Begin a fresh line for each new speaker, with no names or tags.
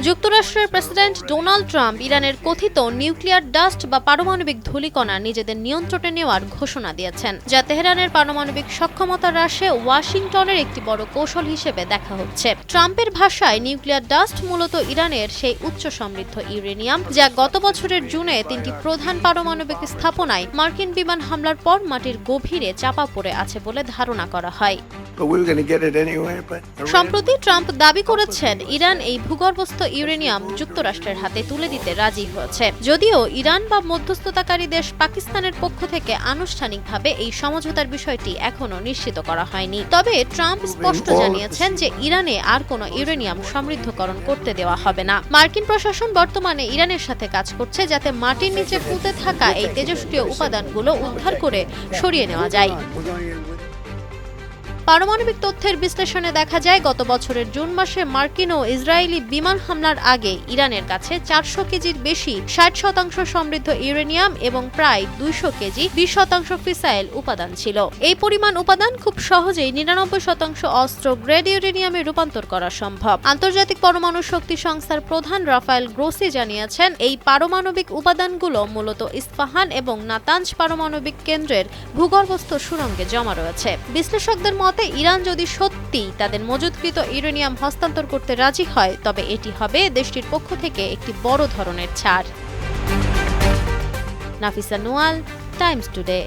যুক্তরাষ্ট্রের president Donald Trump ইরানের কথিত নিউক্লিয়ার ডাস্ট বা পারমাণবিক ধূলিকণা নিজেদের নিয়ন্ত্রণে নেওয়ার ঘোষণা দিয়েছেন, যা তেহরানের পারমাণবিক সক্ষমতা হ্রাসে ওয়াশিংটনের একটি বড় কৌশল হিসেবে দেখা হচ্ছে। ট্রাম্পের ভাষায় নিউক্লিয়ার ডাস্ট মূলত ইরানের সেই উচ্চ সমৃদ্ধ ইউরেনিয়াম, যা গত বছরের জুনে তিনটি প্রধান পারমাণবিক স্থাপনায় মার্কিন বিমান হামলার পর মাটির গভীরে চাপা পড়ে আছে বলে ধারণা করা হয়। সম্প্রতি ট্রাম্প দাবি করেছেন ইরান এই ভূগর্ভস্থ ইউরেনিয়াম যুক্তরাষ্ট্রের হাতে তুলে দিতে রাজি হয়েছে, যদিও ইরান বা মধ্যস্থতাকারী দেশ পাকিস্তানের পক্ষ থেকে আনুষ্ঠানিকভাবে এই সমঝোতার বিষয়টি এখনো নিশ্চিত করা হয়নি। তবে ট্রাম্প স্পষ্ট জানিয়েছেন যে ইরানে আর কোনো ইউরেনিয়াম সমৃদ্ধকরণ করতে দেওয়া হবে না। মার্কিন প্রশাসন বর্তমানে ইরানের সাথে কাজ করছে যাতে মাটির নিচে পুঁতে থাকা এই তেজস্ক্রিয় উপাদানগুলো উদ্ধার করে সরিয়ে নেওয়া যায়। পারমাণবিক তথ্যের বিশ্লেষণে দেখা যায়, গত বছরের জুন মাসে মার্কিন ও ইসরায়েলি বিমান হামলার আগে ইরানের কাছে 400 কেজির বেশি 60% সমৃদ্ধ ইউরেনিয়াম এবং প্রায় 200 কেজি 20% ফিসাইল উপাদান ছিল। এই পরিমাণ উপাদান খুব সহজেই 99% অস্ত্র গ্রেড ইউরেনিয়ামে রূপান্তর করা সম্ভব। আন্তর্জাতিক পরমাণু শক্তি সংস্থার প্রধান রাফায়েল গ্রোসি জানিয়েছেন, এই পারমাণবিক উপাদানগুলো মূলত ইস্পাহান এবং নাতাঞ্জ পারমাণবিক কেন্দ্রের ভূগর্ভস্থ সুড়ঙ্গে জমা রয়েছে। বিশ্লেষকদের মতে, ইরান যদি সত্যি তাদের মজুতকৃত ইউরেনিয়াম হস্তান্তর করতে রাজি হয়, তবে এটি হবে দেশটির পক্ষ থেকে একটি বড় ধরনের ছাড়। Nafisa Noyal, Times today.